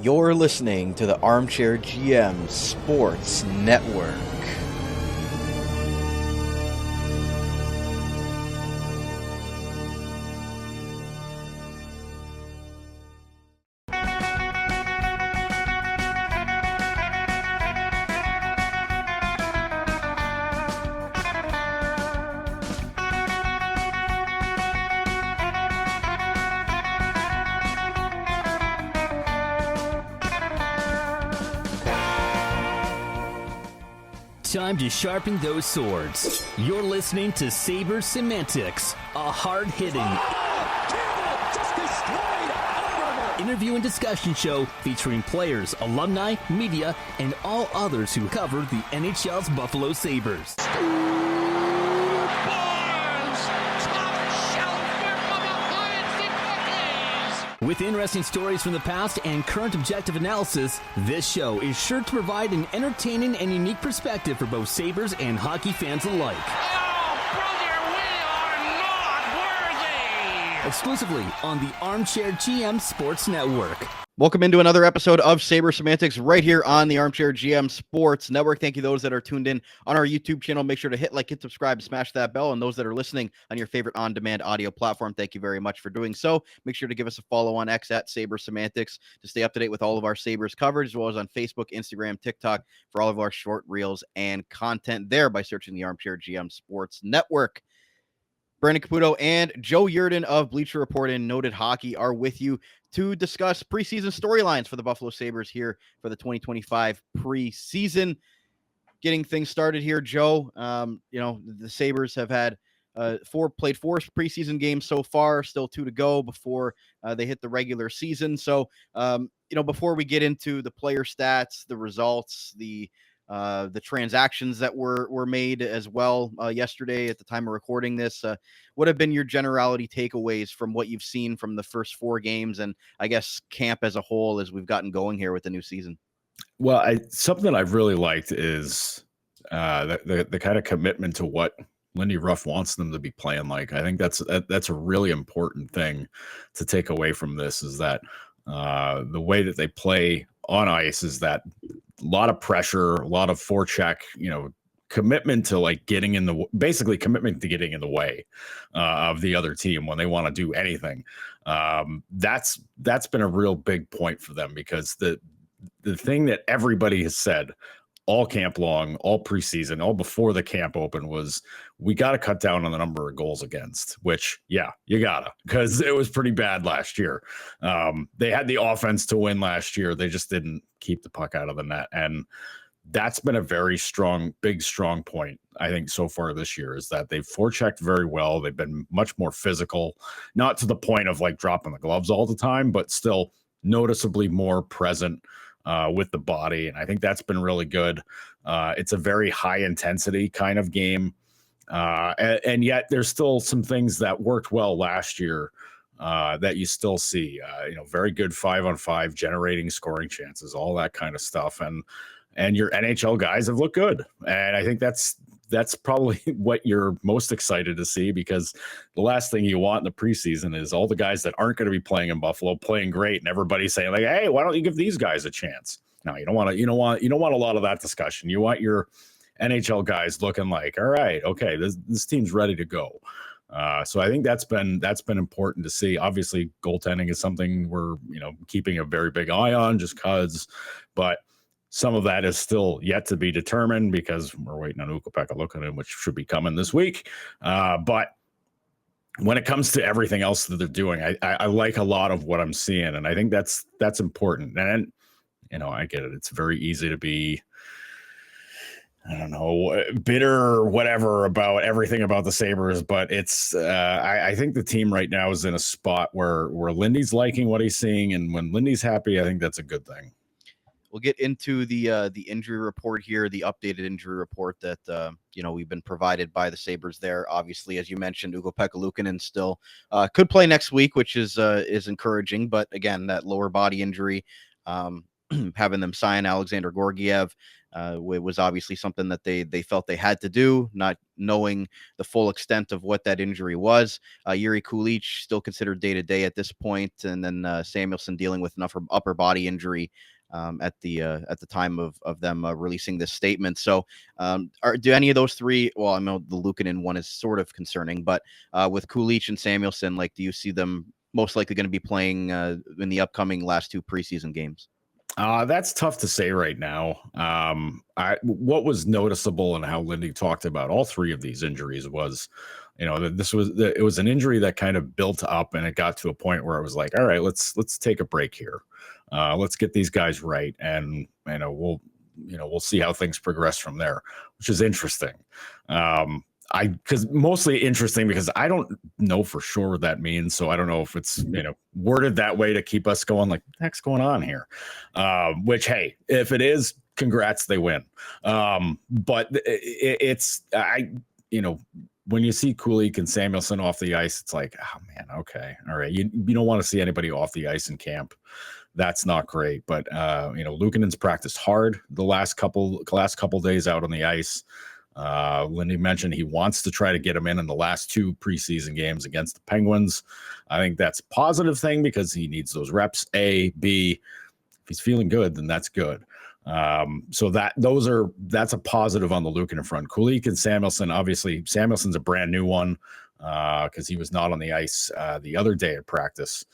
You're listening to the Armchair GM Sports Network. Time to sharpen those swords. You're listening to Sabres Semantics, a hard-hitting interview and discussion show featuring players, alumni, media, and all others who cover the NHL's Buffalo Sabres. With interesting stories from the past and current objective analysis, this show is sure to provide an entertaining and unique perspective for both Sabres and hockey fans alike. Oh, brother, we are not worthy! Exclusively on the Armchair GM Sports Network. Welcome into another episode of Sabres Semantics right here on the Armchair GM Sports Network. Thank you those that are tuned in on our YouTube channel. Make sure to hit like, hit subscribe, smash that bell. And those that are listening on your favorite on-demand audio platform, thank you very much for doing so. Make sure to give us a follow on X at Sabres Semantics to stay up to date with all of our Sabres coverage, as well as on Facebook, Instagram, TikTok for all of our short reels and content there by searching the Armchair GM Sports Network. Brandon Caputo and Joe Yerdon of Bleacher Report and Noted Hockey are with you to discuss preseason storylines for the Buffalo Sabres here for the 2025 preseason. Getting things started here, Joe. The Sabres have had played four preseason games so far, still 2 to go before they hit the regular season. So, before we get into the player stats, the results, the transactions that were made as well yesterday at the time of recording this, what have been your generality takeaways from what you've seen from the first 4 games and I guess camp as a whole as we've gotten going here with the new season? Well, something I've really liked is the kind of commitment to what Lindy Ruff wants them to be playing like. I think that's a really important thing to take away from this, is that the way that they play on ice is that a lot of pressure, a lot of forecheck, commitment to commitment to getting in the way of the other team when they want to do anything. That's been a real big point for them, because the thing that everybody has said all camp long, all preseason, all before the camp open was, we got to cut down on the number of goals against, which, yeah, you gotta, because it was pretty bad last year. They had the offense to win last year. They just didn't keep the puck out of the net. And that's been a very strong point, I think, so far this year, is that they've forechecked very well. They've been much more physical, not to the point of like dropping the gloves all the time, but still noticeably more present with the body. And I think that's been really good. It's a very high intensity kind of game. And yet there's still some things that worked well last year that you still see, very good 5-on-5 generating scoring chances, all that kind of stuff. And your NHL guys have looked good. And I think that's probably what you're most excited to see, because the last thing you want in the preseason is all the guys that aren't going to be playing in Buffalo playing great, and everybody saying like, "Hey, why don't you give these guys a chance?" No, you don't want a lot of that discussion. You want your NHL guys looking like, all right, okay, this team's ready to go. So I think that's been important to see. Obviously, goaltending is something we're keeping a very big eye on, just because, but some of that is still yet to be determined, because we're waiting on Ukko-Pekka Luukkonen, which should be coming this week. But when it comes to everything else that they're doing, I like a lot of what I'm seeing, and I think that's important. And I get it; it's very easy to be, I don't know, bitter or whatever about everything about the Sabres, but it's I think the team right now is in a spot where Lindy's liking what he's seeing, and when Lindy's happy, I think that's a good thing. We'll get into the injury report here, the updated injury report that we've been provided by the Sabres there. Obviously, as you mentioned, Ukko-Pekka Luukkonen still could play next week, which is encouraging. But again, that lower body injury, having them sign Alexander Georgiev It was obviously something that they felt they had to do, not knowing the full extent of what that injury was. Yuri Kulich still considered day-to-day at this point, and then Samuelsson dealing with an upper body injury at the time of them releasing this statement. So do any of those three, well, I know the Luukkonen one is sort of concerning, but with Kulich and Samuelsson, like, do you see them most likely going to be playing in the upcoming last 2 preseason games? That's tough to say right now. What was noticeable and how Lindy talked about all 3 of these injuries was, that it was an injury that kind of built up, and it got to a point where it was like, all right, let's take a break here. Let's get these guys right, and we'll see how things progress from there, which is interesting. Mostly interesting because I don't know for sure what that means. So I don't know if it's, worded that way to keep us going, like, what the heck's going on here? Which, hey, if it is, congrats, they win. But when you see Kulich and Samuelsson off the ice, it's like, oh man, okay, all right. You don't want to see anybody off the ice in camp. That's not great. But Luukkonen's practiced hard the last couple days out on the ice. Lindy mentioned he wants to try to get him in the last 2 preseason games against the Penguins. I think that's a positive thing because he needs those reps. A, B, if he's feeling good, then that's good. So that's a positive on the Luukkonen front. Kulich and Samuelsson, obviously Samuelsson's a brand new one because he was not on the ice the other day at practice.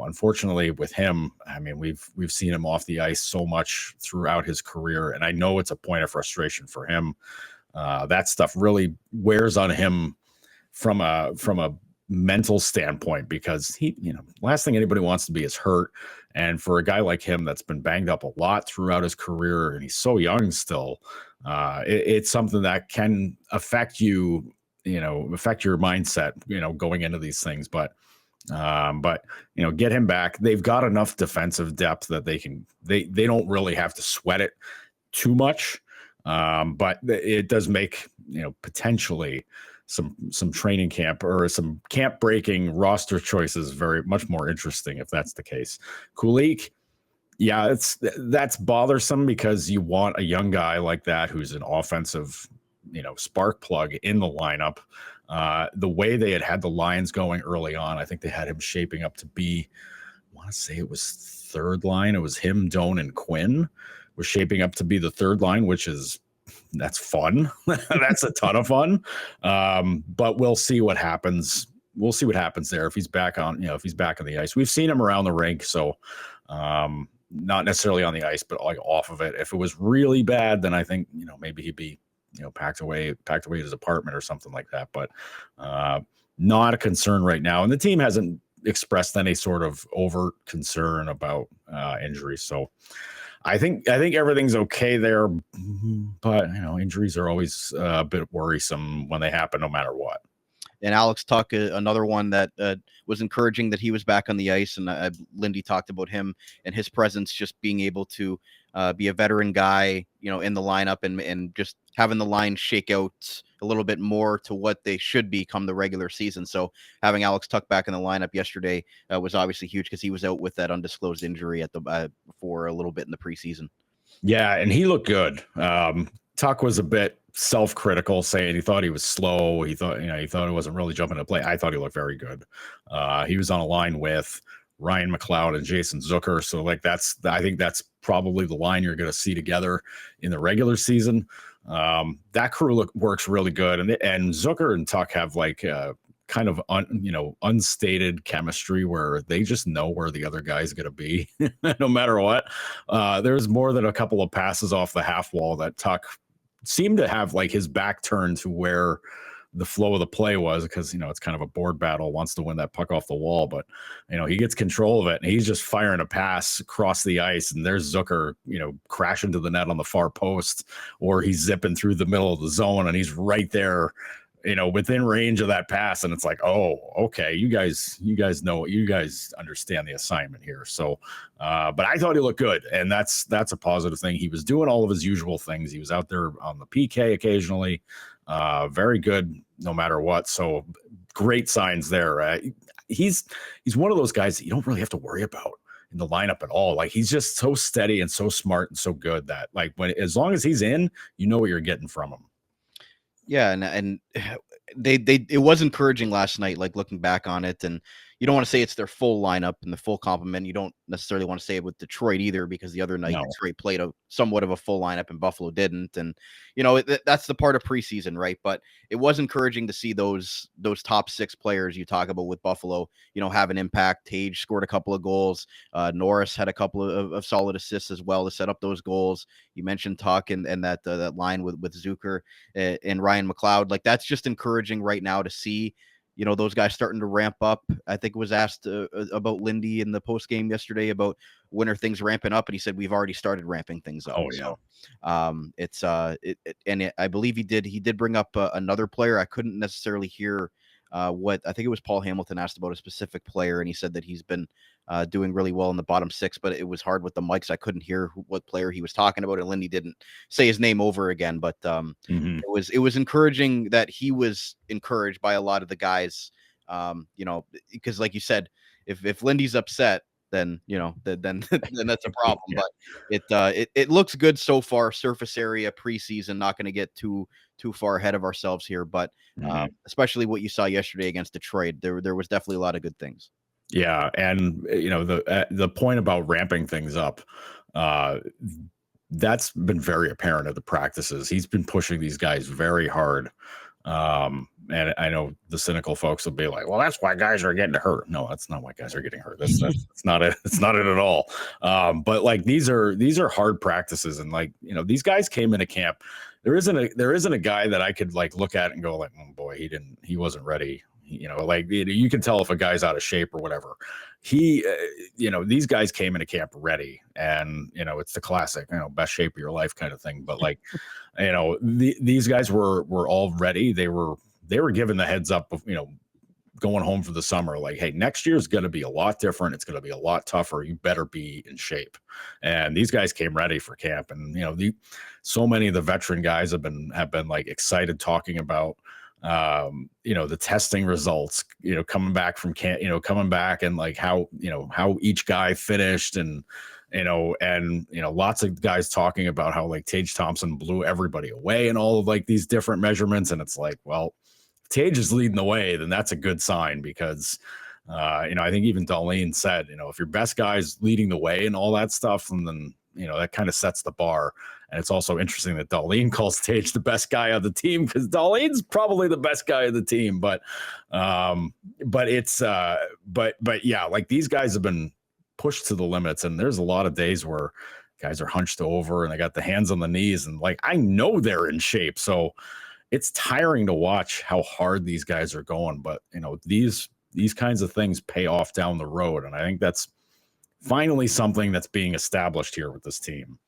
Unfortunately with him, I mean, we've seen him off the ice so much throughout his career, and I know it's a point of frustration for him. That stuff really wears on him from a mental standpoint because last thing anybody wants to be is hurt. And for a guy like him that's been banged up a lot throughout his career, and he's so young still, it's something that can affect you, affect your mindset, going into these things. But get him back. They've got enough defensive depth that they don't really have to sweat it too much. But it does make, potentially some training camp or some camp breaking roster choices very much more interesting if that's the case. Kulich, yeah, that's bothersome because you want a young guy like that who's an offensive, spark plug in the lineup. The way they had the lines going early on, I think they had him shaping up to be, I want to say it was third line. It was him, Doan, and Quinn was shaping up to be the third line, that's fun. That's a ton of fun. But we'll see what happens. We'll see what happens there if he's back on, if he's back on the ice. We've seen him around the rink, so not necessarily on the ice, but like off of it. If it was really bad, then I think, maybe he'd be, packed away at his apartment or something like that. But not a concern right now. And the team hasn't expressed any sort of overt concern about injuries. So I think everything's okay there, but injuries are always a bit worrisome when they happen, no matter what. And Alex Tuch, another one that was encouraging that he was back on the ice, and Lindy talked about him and his presence, just being able to be a veteran guy, in the lineup and just having the line shake out a little bit more to what they should be come the regular season. So having Alex Tuch back in the lineup yesterday was obviously huge because he was out with that undisclosed injury for a little bit in the preseason. Yeah, and he looked good. Tuch was a bit self-critical, saying he thought he was slow. He thought he wasn't really jumping to play. I thought he looked very good. He was on a line with Ryan McLeod and Jason Zucker. So I think that's probably the line you're going to see together in the regular season. That crew works really good. And Zucker and Tuch have kind of unstated chemistry where they just know where the other guy's going to be no matter what. There's more than a couple of passes off the half wall that Tuch seemed to have his back turned to where the flow of the play was, because it's kind of a board battle, wants to win that puck off the wall, but he gets control of it and he's just firing a pass across the ice, and there's Zucker crashing to the net on the far post, or he's zipping through the middle of the zone and he's right there within range of that pass, and it's like, oh, okay, you guys know, you guys understand the assignment here. So but I thought he looked good, and that's a positive thing. He was doing all of his usual things. He was out there on the PK occasionally, very good no matter what. So great signs there. He's one of those guys that you don't really have to worry about. in the lineup at all. Like, he's just so steady and so smart and so good that, like, as long as he's in, you know what you're getting from him. Yeah, and it was encouraging last night, like looking back on it, and you don't want to say it's their full lineup and the full complement. You don't necessarily want to say it with Detroit either, because the other night Detroit played a somewhat of a full lineup and Buffalo didn't, and that's the part of preseason, right? But it was encouraging to see those top 6 players you talk about with Buffalo, have an impact. Tage scored a couple of goals. Norris had a couple of solid assists as well to set up those goals. You mentioned Tuck and that line with Zucker and Ryan McLeod. Like, that's just encouraging right now to see, those guys starting to ramp up. I think it was asked about Lindy in the post game yesterday about when are things ramping up, and he said we've already started ramping things up. Oh yeah. So I believe he did bring up another player. I couldn't necessarily hear what I think it was Paul Hamilton asked about a specific player, and he said that he's been doing really well in the bottom 6, but it was hard with the mics. I couldn't hear what player he was talking about, and Lindy didn't say his name over again. But it was encouraging that he was encouraged by a lot of the guys. Because like you said, if Lindy's upset, then then that's a problem. But it looks good so far. Surface area preseason. Not going to get too far ahead of ourselves here, but especially what you saw yesterday against Detroit, there was definitely a lot of good things. Yeah, and the point about ramping things up, that's been very apparent at the practices. He's been pushing these guys very hard. And I know the cynical folks will be like, well, that's why guys are getting hurt. No, that's not why guys are getting hurt. That's not it. It's not it at all. But like, these are hard practices. And like, these guys came into camp. There isn't a guy that I could like look at and go like, oh boy, he wasn't ready. Like, you can tell if a guy's out of shape or whatever. These guys came into camp ready, and it's the classic, best shape of your life kind of thing. But like, these guys were all ready. They were given the heads up of, going home for the summer, like, hey, next year is going to be a lot different. It's going to be a lot tougher. You better be in shape. And these guys came ready for camp. And, so many of the veteran guys have been like excited talking about, the testing results, coming back from camp, coming back and like how each guy finished and lots of guys talking about how like Tage Thompson blew everybody away and all of like these different measurements. And it's like, well, Tage is leading the way, then that's a good sign, because I think even Darlene said, if your best guy's leading the way and all that stuff, and then that kind of sets the bar. And it's also interesting that Darlene calls Tage the best guy on the team, because Darlene's probably the best guy of the team. But yeah, like, these guys have been pushed to the limits, and there's a lot of days where guys are hunched over and they got the hands on the knees, and like, I know they're in shape, so it's tiring to watch how hard these guys are going. But these kinds of things pay off down the road, and I think that's finally something that's being established here with this team.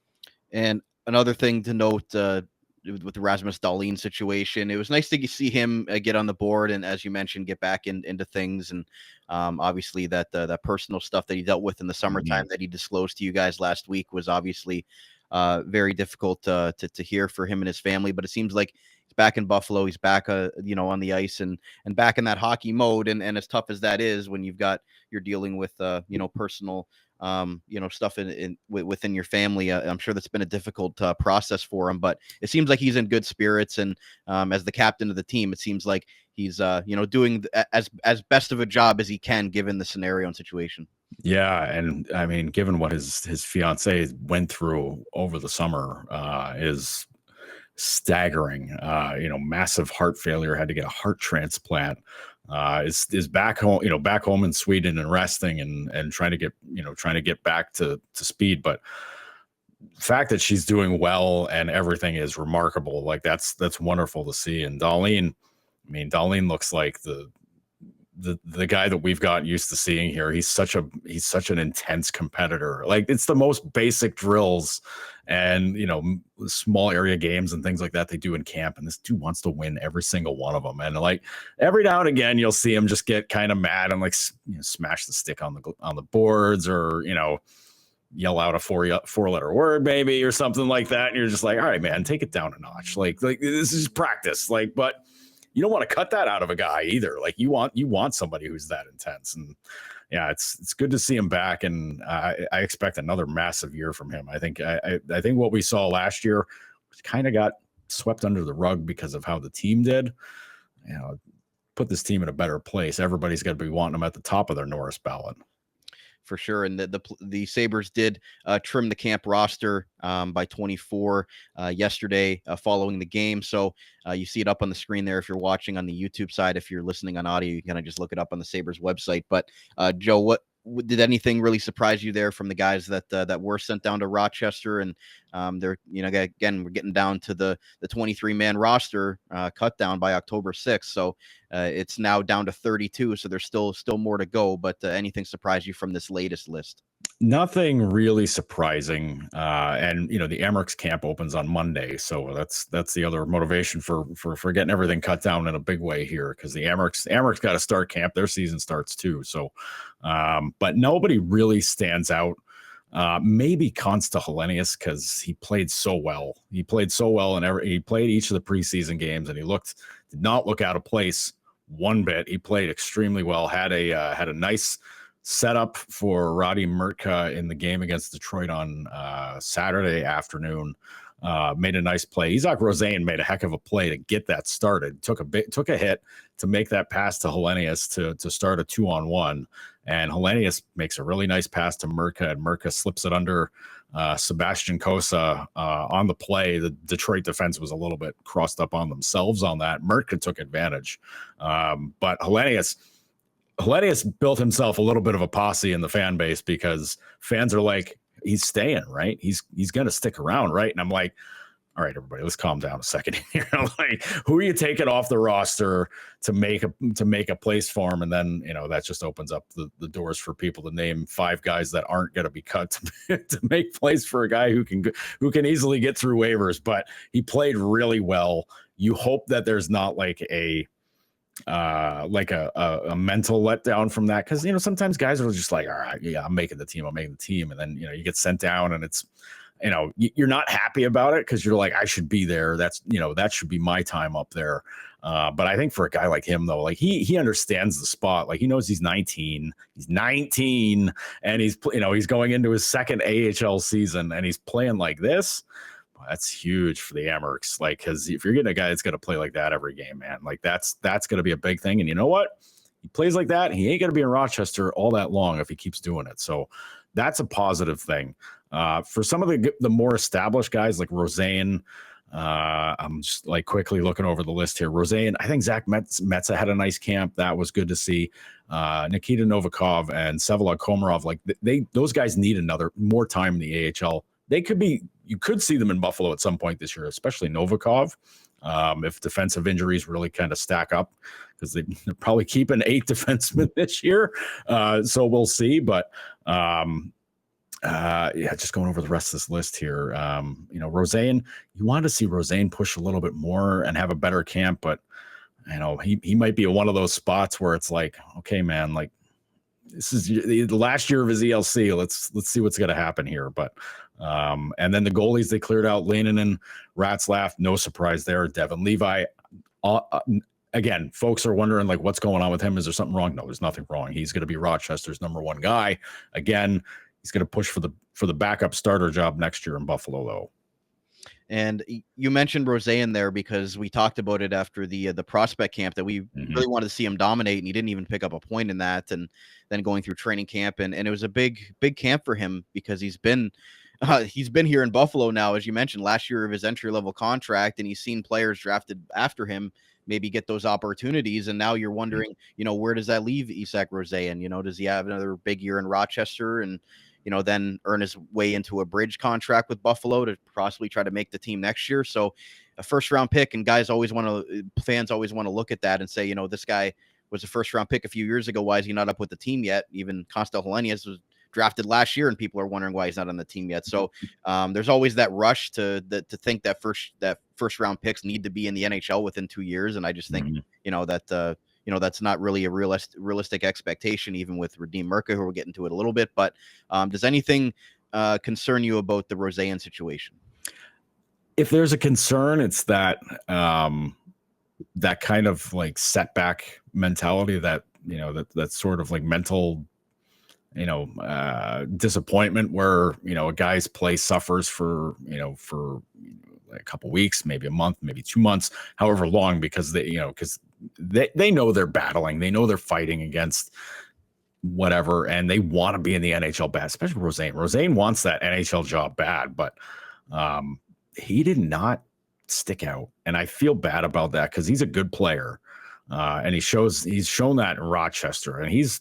And another thing to note with the Rasmus Dahlin situation, it was nice to see him get on the board, and as you mentioned, get back into things. And obviously that personal stuff that he dealt with in the summertime that he disclosed to you guys last week was obviously very difficult to hear for him and his family. But it seems like he's back in Buffalo. He's back, on the ice and back in that hockey mode. And as tough as that is, when you're dealing with, personal, stuff within your family, I'm sure that's been a difficult process for him. But it seems like he's in good spirits. And as the captain of the team, it seems like he's, doing as best of a job as he can, given the scenario and situation. Yeah, and I mean, given what his fiance went through over the summer, is staggering. Massive heart failure, had to get a heart transplant. Is back home in Sweden and resting and trying to get back to speed. But the fact that she's doing well and everything is remarkable. Like, that's wonderful to see. And Darlene looks like the guy that we've gotten used to seeing here. He's such an intense competitor. Like, it's the most basic drills and small area games and things like that they do in camp, and this dude wants to win every single one of them. And like, every now and again you'll see him just get kind of mad and like smash the stick on the boards, or yell out a four-letter word maybe or something like that, and you're just like, all right, man, take it down a notch. Like this is practice. Like, but you don't want to cut that out of a guy either. Like, you want somebody who's that intense. And yeah, it's good to see him back, and I expect another massive year from him. I think what we saw last year kind of got swept under the rug because of how the team did. You know, put this team in a better place. Everybody's got to be wanting them at the top of their Norris ballot. For sure. And the Sabres did trim the camp roster by 24 yesterday following the game. So you see it up on the screen there if you're watching on the YouTube side. If you're listening on audio, you can kind of just look it up on the Sabres website. But Joe, what did anything really surprise you there from the guys that were sent down to Rochester? And they're, again, we're getting down to the 23-man roster cut down by October 6th. So it's now down to 32. So there's still more to go. But anything surprise you from this latest list? Nothing really surprising. And the Amherst camp opens on Monday. So that's the other motivation for getting everything cut down in a big way here, because the Amherst got to start camp. Their season starts too. So, but nobody really stands out. Maybe Consta Helenius, because he played so well. He played so well, and he played each of the preseason games, and he did not look out of place one bit. He played extremely well. Had a nice setup for Roddy Murtka in the game against Detroit on Saturday afternoon. Made a nice play. Isaac Rosén made a heck of a play to get that started. Took a hit to make that pass to Helenius to start a 2-on-1. And Helenius makes a really nice pass to Murtka, and Murtka slips it under Sebastian Kosa on the play. The Detroit defense was a little bit crossed up on themselves on that. Murtka took advantage. But Helenius built himself a little bit of a posse in the fan base, because fans are like, he's staying, right? He's going to stick around, right? And I'm like, all right, everybody, let's calm down a second here. Like, who are you taking off the roster to make a place for him? And then, that just opens up the doors for people to name 5 guys that aren't going to be cut to make place for a guy who can easily get through waivers. But he played really well. You hope that there's not like a mental letdown from that, because sometimes guys are just like, all right, yeah, I'm making the team, and then you get sent down, and it's you're not happy about it, because you're like, I should be there. That's that should be my time up there. But I think for a guy like him, though, like he understands the spot. Like, he knows he's 19, and he's going into his second AHL season, and he's playing like this. That's huge for the Amherst. Like, because if you're getting a guy that's going to play like that every game, man, like that's going to be a big thing. And you know what? He plays like that, he ain't going to be in Rochester all that long if he keeps doing it. So that's a positive thing. For some of the more established guys like Rosén, I'm just like quickly looking over the list here. Rosén, I think Zach Metsa had a nice camp. That was good to see. Nikita Novikov and Vsevolod Komarov, like those guys need more time in the AHL. You could see them in Buffalo at some point this year, especially Novikov, if defensive injuries really kind of stack up, because they're probably keeping 8 defensemen this year. So we'll see. But just going over the rest of this list here, Rosén, you wanted to see Rosén push a little bit more and have a better camp, but he might be one of those spots where it's like, okay, man, like, this is the last year of his ELC. Let's see what's going to happen here. But and then the goalies, they cleared out Leinen and Ratzlaff. No surprise there. Devin Levi. Again, folks are wondering, like, what's going on with him? Is there something wrong? No, there's nothing wrong. He's going to be Rochester's #1 guy. Again, he's going to push for the backup starter job next year in Buffalo, though. And you mentioned Rosén there because we talked about it after the prospect camp, that we really wanted to see him dominate, and he didn't even pick up a point in that. And then going through training camp, and it was a big camp for him, because he's been here in Buffalo now, as you mentioned, last year of his entry-level contract, and he's seen players drafted after him maybe get those opportunities. And now you're wondering, where does that leave Isaac Rosén? Does he have another big year in Rochester and then earn his way into a bridge contract with Buffalo to possibly try to make the team next year? So a first-round pick, and fans always want to look at that and say, this guy was a first-round pick a few years ago. Why is he not up with the team yet? Even Consta Helenius was drafted last year, and people are wondering why he's not on the team yet. So there's always that rush to think that first-round picks need to be in the NHL within 2 years, and I just think that's not really a realistic expectation, even with Radim Murka, who we'll get into it a little bit. But does anything concern you about the Rosén situation? If there's a concern, it's that kind of like setback mentality, that that sort of like mental disappointment where, a guy's play suffers for a couple weeks, maybe a month, maybe 2 months, however long, because they know they're battling, they know they're fighting against whatever, and they want to be in the NHL bad, especially Rosén. Rosén wants that NHL job bad, but he did not stick out, and I feel bad about that because he's a good player. And he's shown that in Rochester, and he's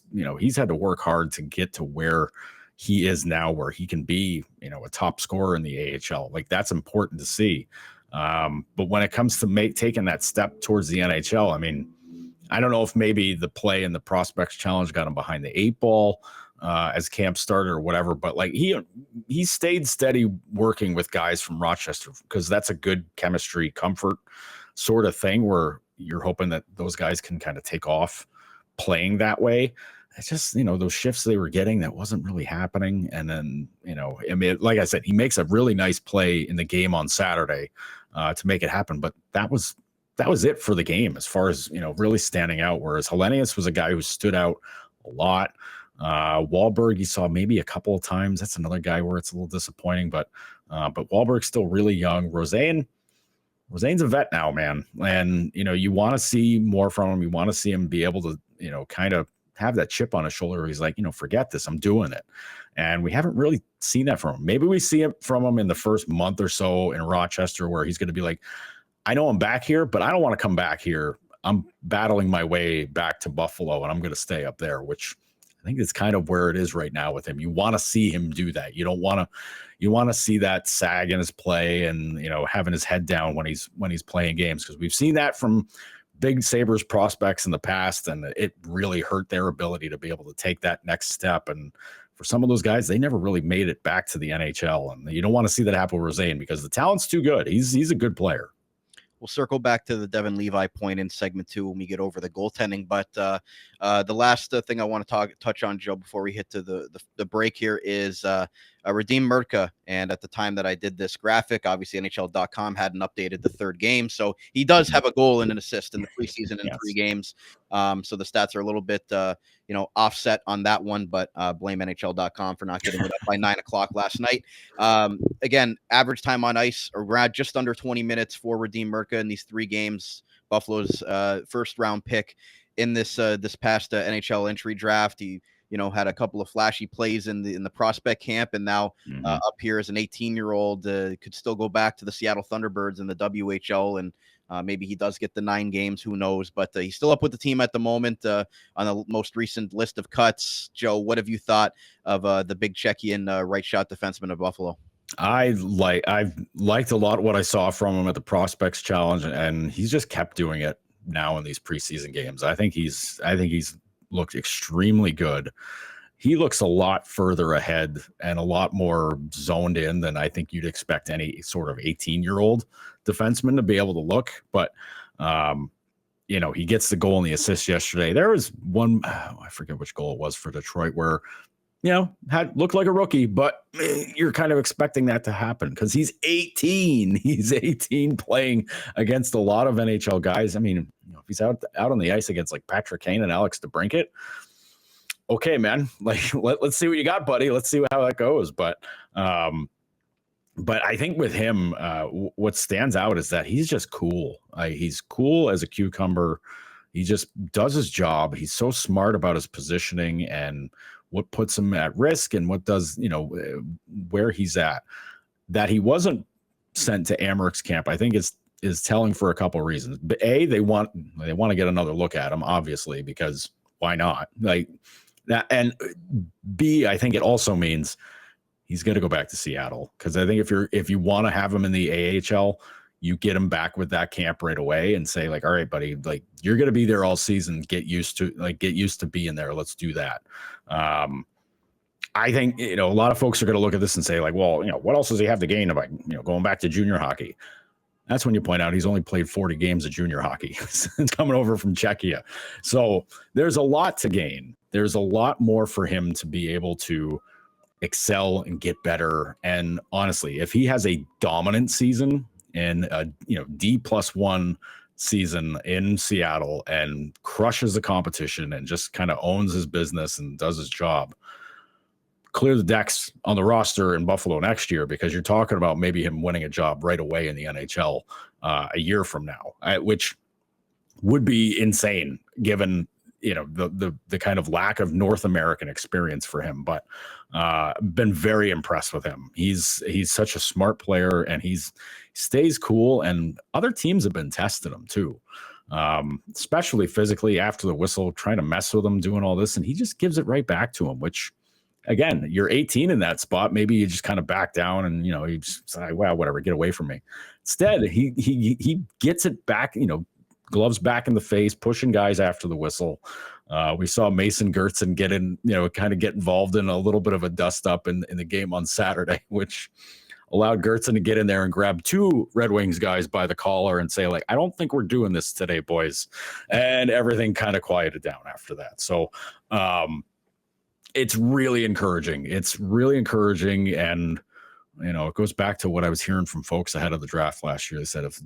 had to work hard to get to where he is now, where he can be, a top scorer in the AHL. Like, that's important to see. But when it comes to taking that step towards the NHL, I mean, I don't know if maybe the play in the Prospects Challenge got him behind the 8 ball as camp started or whatever. But like, he stayed steady working with guys from Rochester, because that's a good chemistry, comfort sort of thing where you're hoping that those guys can kind of take off playing that way. It's just, those shifts they were getting, that wasn't really happening. And then, I mean, like I said, he makes a really nice play in the game on Saturday to make it happen. But that was it for the game as far as, really standing out. Whereas Hellenius was a guy who stood out a lot. Wahlberg, you saw maybe a couple of times. That's another guy where it's a little disappointing, but Wahlberg's still really young. Rosén's a vet now, man. And, you want to see more from him. You want to see him be able to, kind of have that chip on his shoulder where he's like, forget this, I'm doing it. And we haven't really seen that from him. Maybe we see it from him in the first month or so in Rochester, where he's going to be like, I know I'm back here, but I don't want to come back here. I'm battling my way back to Buffalo, and I'm going to stay up there, which I think it's kind of where it is right now with him. You want to see him do that. You want to see that sag in his play and, having his head down when he's playing games, because we've seen that from big Sabres prospects in the past, and it really hurt their ability to be able to take that next step. And for some of those guys, they never really made it back to the NHL, and you don't want to see that happen with Rosén because the talent's too good. He's a good player. We'll circle back to the Devin Levi point in segment 2 when we get over the goaltending. But the last thing I want to touch on, Joe, before we hit to the break here is Radim Murka. And at the time that I did this graphic, obviously NHL.com hadn't updated the third game. So he does have a goal and an assist in the preseason in 3 games. So the stats are a little bit, offset on that one, but blame NHL.com for not getting it up by 9:00 last night. Again, average time on ice around just under 20 minutes for Radim Murka in these 3 games. Buffalo's first round pick in this past NHL entry draft. He had a couple of flashy plays in the prospect camp, and now up here as an 18-year-old, could still go back to the Seattle Thunderbirds in the WHL, and maybe he does get the 9 games, who knows, but he's still up with the team at the moment on the most recent list of cuts. Joe, what have you thought of the big Czechian right shot defenseman of Buffalo? I've liked a lot what I saw from him at the Prospects Challenge, and he's just kept doing it now in these preseason games. I think he's looked extremely good. He looks a lot further ahead and a lot more zoned in than I think you'd expect any sort of 18-year-old defenseman to be able to look. But, he gets the goal and the assist yesterday. There was one, I forget which goal it was for Detroit, where, had looked like a rookie, but you're kind of expecting that to happen because he's 18. He's 18 playing against a lot of NHL guys. I mean, if he's out on the ice against like Patrick Kane and Alex DeBrincat, okay, man, like let's see what you got, buddy. Let's see how that goes. But I think with him, what stands out is that he's just cool. He's cool as a cucumber. He just does his job. He's so smart about his positioning and what puts him at risk and what does, where he's at. That he wasn't sent to Amherst camp, I think is telling for a couple of reasons. But A, they want to get another look at him, obviously, because why not? Like that. And B, I think it also means he's going to go back to Seattle, because I think if you want to have him in the AHL, you get him back with that camp right away and say like, all right, buddy, like you're going to be there all season. Get used to being there. Let's do that. I think, a lot of folks are going to look at this and say like, well, what else does he have to gain about, going back to junior hockey? That's when you point out he's only played 40 games of junior hockey. It's coming over from Czechia. So there's a lot to gain. There's a lot more for him to be able to excel and get better. And honestly, if he has a dominant season and a D+1 season in Seattle and crushes the competition and just kind of owns his business and does his job, clear the decks on the roster in Buffalo next year, because you're talking about maybe him winning a job right away in the NHL a year from now, which would be insane given the kind of lack of North American experience for him. But been very impressed with him. He's such a smart player, and he stays cool, and other teams have been testing him too, especially physically after the whistle, trying to mess with him, doing all this, and he just gives it right back to him, which, again, you're 18 in that spot. Maybe you just kind of back down and, you just say, well, whatever, get away from me. Instead, he gets it back, gloves back in the face, pushing guys after the whistle. We saw Mason Gertzen kind of get involved in a little bit of a dust up in the game on Saturday, which allowed Gertzen to get in there and grab 2 Red Wings guys by the collar and say, like, I don't think we're doing this today, boys. And everything kind of quieted down after that. So, it's really encouraging. And, it goes back to what I was hearing from folks ahead of the draft last year. They said, if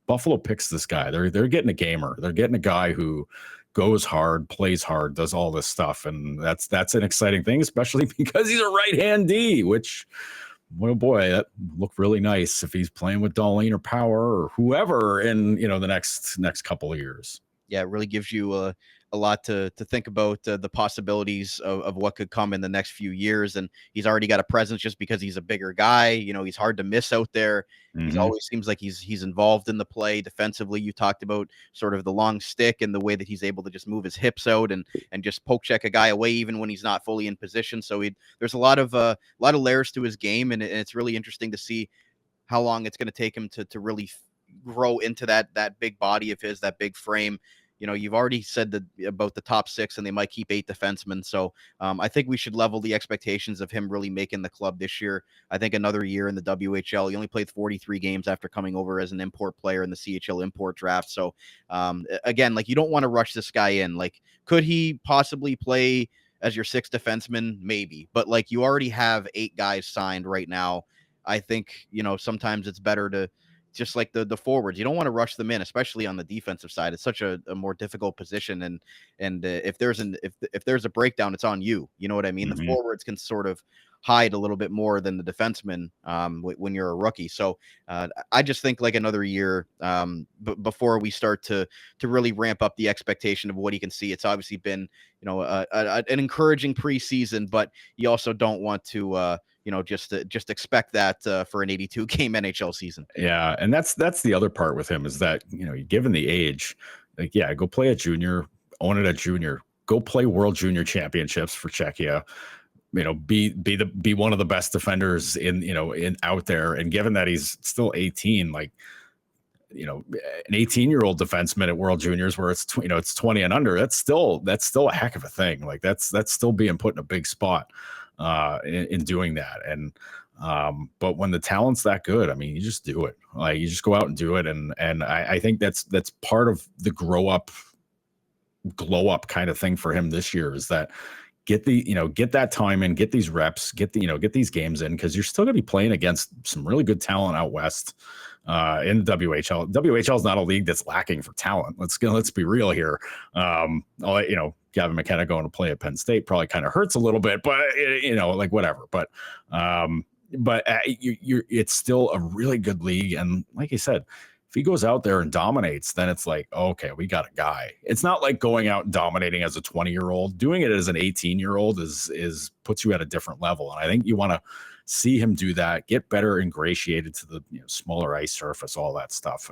Buffalo picks this guy, they're getting a gamer. They're getting a guy who goes hard, plays hard, does all this stuff. And that's an exciting thing, especially because he's a right-hand D, which, well, boy, that look really nice if he's playing with Dahlin or Power or whoever in, the next couple of years. Yeah, it really gives you a lot to think about, the possibilities of what could come in the next few years. And he's already got a presence just because he's a bigger guy. He's hard to miss out there. Mm-hmm. He's always seems like he's involved in the play defensively. You talked about sort of the long stick and the way that he's able to just move his hips out and just poke check a guy away even when he's not fully in position. So there's a lot of layers to his game, and it's really interesting to see how long it's going to take him to really grow into that big body of his, that big frame. You've already said that about the top 6, and they might keep 8 defensemen. So I think we should level the expectations of him really making the club this year. I think another year in the WHL. He only played 43 games after coming over as an import player in the CHL import draft. So again, like, you don't want to rush this guy in. Like, could he possibly play as your 6th defenseman? Maybe. But, like, you already have 8 guys signed right now. I think, sometimes it's better to, just like the forwards, you don't want to rush them in, especially on the defensive side. It's such a more difficult position, and if there's a breakdown, it's on you. You know what I mean? Mm-hmm. The forwards can sort of hide a little bit more than the defenseman when you're a rookie. So I just think, like, another year before we start to really ramp up the expectation of what he can see. It's obviously been an encouraging preseason, but you also don't want to just expect that for an 82 game NHL season. Yeah. And that's the other part with him, is that, given the age, like, yeah, go play at junior, own it at junior, go play World Junior Championships for Czechia, be one of the best defenders in out there. And given that he's still 18, like, an 18-year-old defenseman at World Juniors, where it's it's 20 and under, that's still a heck of a thing. Like, that's still being put in a big spot in doing that. And but when the talent's that good, I mean, you just do it. Like, you just go out and do it. And I think that's part of the glow up kind of thing for him this year, is that get that time in, get these reps, get these games in, because you're still going to be playing against some really good talent out west in the WHL. WHL is not a league that's lacking for talent. Let's be real here. Gavin McKenna going to play at Penn State probably kind of hurts a little bit, but like, whatever. But it's still a really good league, and like I said, if he goes out there and dominates, then it's like, okay, we got a guy. It's not like going out and dominating as a 20-year-old. Doing it as an 18-year-old is puts you at a different level. And I think you want to see him do that, get better ingratiated to the smaller ice surface, all that stuff,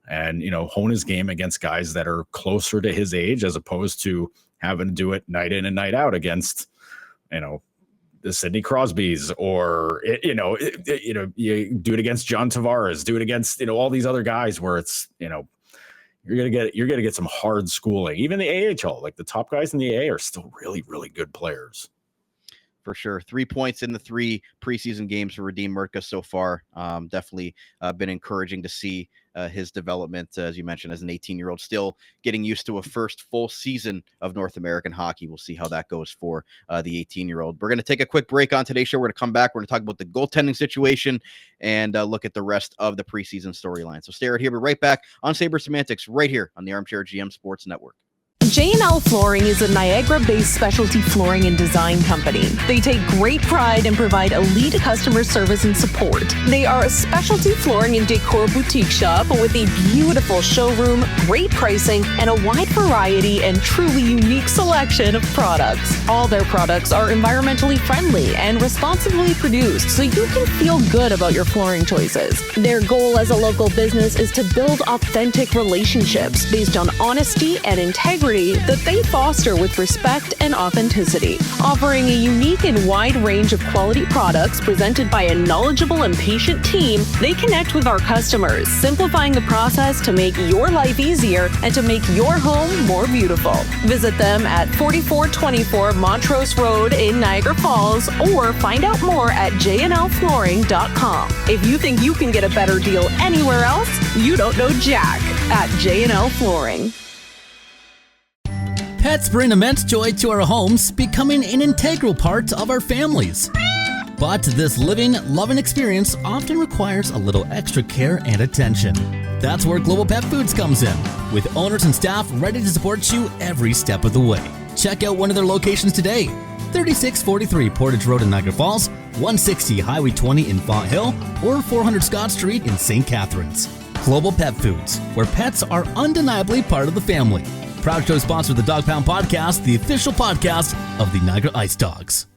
and hone his game against guys that are closer to his age, as opposed to having to do it night in and night out against the Sidney Crosbys, or you do it against John Tavares, do it against all these other guys, where it's you're gonna get some hard schooling. Even the AHL, like, the top guys in the AA are still really, really good players. For sure. 3 points in the 3 preseason games for Radim Murtka so far. Definitely been encouraging to see his development, as you mentioned, as an 18-year-old, still getting used to a first full season of North American hockey. We'll see how that goes for the 18-year-old. We're going to take a quick break on today's show. We're going to come back. We're going to talk about the goaltending situation and look at the rest of the preseason storyline. So stay right here. We're right back on Sabres Semantics right here on the Armchair GM Sports Network. J&L Flooring is a Niagara-based specialty flooring and design company. They take great pride and provide elite customer service and support. They are a specialty flooring and decor boutique shop with a beautiful showroom, great pricing, and a wide variety and truly unique selection of products. All their products are environmentally friendly and responsibly produced, so you can feel good about your flooring choices. Their goal as a local business is to build authentic relationships based on honesty and integrity that they foster with respect and authenticity. Offering a unique and wide range of quality products presented by a knowledgeable and patient team, they connect with our customers, simplifying the process to make your life easier and to make your home more beautiful. Visit them at 4424 Montrose Road in Niagara Falls or find out more at jnlflooring.com. If you think you can get a better deal anywhere else, you don't know Jack at J&L Flooring. Pets bring immense joy to our homes, becoming an integral part of our families. But this living, loving experience often requires a little extra care and attention. That's where Global Pet Foods comes in, with owners and staff ready to support you every step of the way. Check out one of their locations today: 3643 Portage Road in Niagara Falls, 160 Highway 20 in Font Hill, or 400 Scott Street in St. Catharines. Global Pet Foods, where pets are undeniably part of the family. Proud show sponsor of the Dog Pound Podcast, the official podcast of the Niagara Ice Dogs.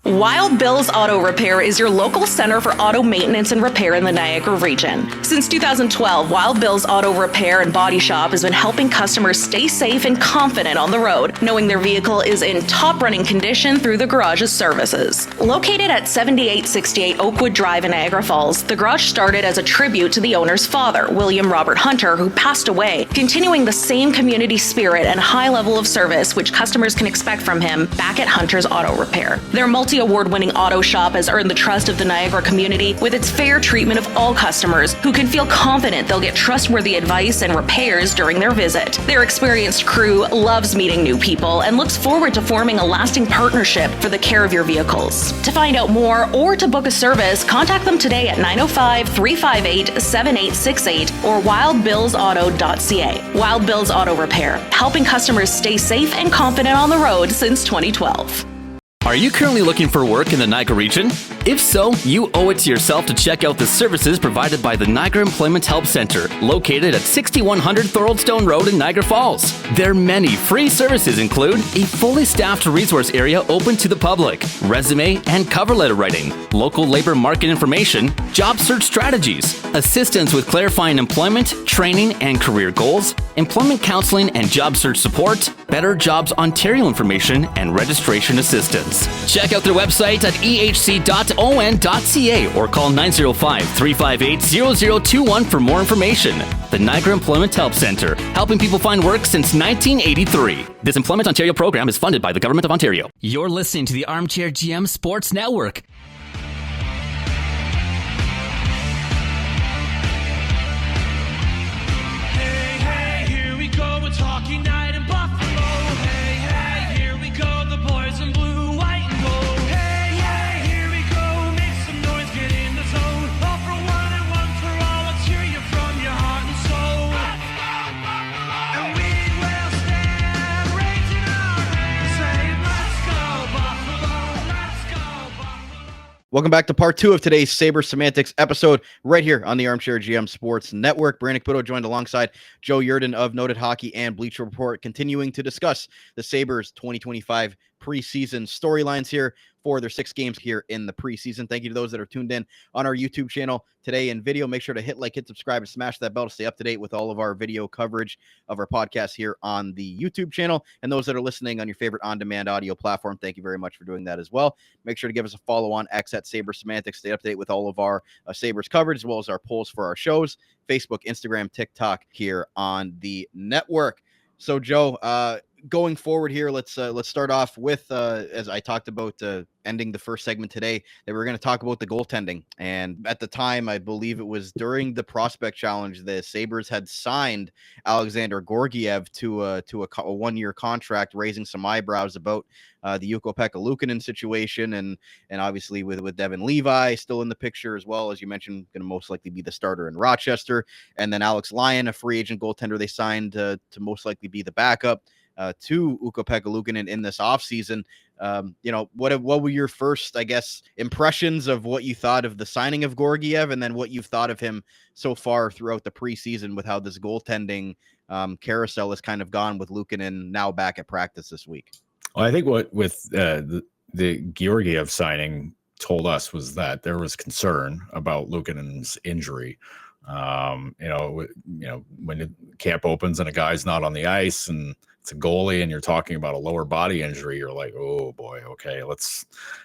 Wild Bill's Auto Repair is your local center for auto maintenance and repair in the Niagara region. Since 2012, Wild Bill's Auto Repair and Body Shop has been helping customers stay safe and confident on the road, knowing their vehicle is in top running condition through the garage's services. Located at 7868 Oakwood Drive in Niagara Falls, the garage started as a tribute to the owner's father, William Robert Hunter, who passed away, continuing the same community spirit and high level of service which customers can expect from him back at Hunter's Auto Repair. Their multi-award-winning auto shop has earned the trust of the Niagara community with its fair treatment of all customers who can feel confident they'll get trustworthy advice and repairs during their visit. Their experienced crew loves meeting new people and looks forward to forming a lasting partnership for the care of your vehicles. To find out more or to book a service, contact them today at 905-358-7868 or wildbillsauto.ca. Wild Bill's Auto Repair, helping customers stay safe and confident on the road since 2012. Are you currently looking for work in the Niagara region? If so, you owe it to yourself to check out the services provided by the Niagara Employment Help Center, located at 6100 Thoroldstone Road in Niagara Falls. Their many free services include a fully staffed resource area open to the public, resume and cover letter writing, local labor market information, job search strategies, assistance with clarifying employment, training and career goals, employment counseling and job search support, Better Jobs Ontario information, and registration assistance. Check out their website at ehc.on.ca or call 905-358-0021 for more information. The Niagara Employment Help Center, helping people find work since 1983. This Employment Ontario program is funded by the Government of Ontario. You're listening to the Armchair GM Sports Network. Hey, hey, here we go. It's hockey night in Buffalo. Hey, hey, here we go. The boys in blue, white, and gold. Hey, hey, here we go. Make some noise, get in the zone. All for one and one for all. Let's hear you from your heart and soul. And we will stand, raising our hands, saying, let's go, Buffalo. Let's go, Buffalo. Welcome back to part 2 of today's Sabres Semantics episode right here on the Armchair GM Sports Network. Brandon Caputo joined alongside Joe Yerdon of Noted Hockey and Bleacher Report, continuing to discuss the Sabres 2025 preseason storylines here for their 6 games here in the preseason. Thank you to those that are tuned in on our YouTube channel today in video. Make sure to hit like, hit subscribe, and smash that bell to stay up to date with all of our video coverage of our podcast here on the YouTube channel. And those that are listening on your favorite on-demand audio platform, thank you very much for doing that as well. Make sure to give us a follow on X at Sabres Semantics. Stay up to date with all of our Sabres coverage, as well as our polls for our shows, Facebook, Instagram, TikTok here on the network. So, Joe, going forward here, let's start off with, as I talked about ending the first segment today, that we're going to talk about the goaltending. And at the time, I believe it was during the prospect challenge, the Sabres had signed Alexander Georgiev to a 1-year contract, raising some eyebrows about the Ukko-Pekka Luukkonen situation, and obviously with Devin Levi still in the picture as well, as you mentioned, going to most likely be the starter in Rochester, and then Alex Lyon, a free agent goaltender they signed to most likely be the backup. to Ukko-Pekka Luukkonen in this offseason. What were your first, I guess, impressions of what you thought of the signing of Georgiev, and then what you've thought of him so far throughout the preseason with how this goaltending carousel has kind of gone with Luukkonen now back at practice this week? Well, I think what with the Georgiev signing told us was that there was concern about Luukkonen's injury. When the camp opens and a guy's not on the ice and it's a goalie and you're talking about a lower body injury, you're like, oh boy, okay,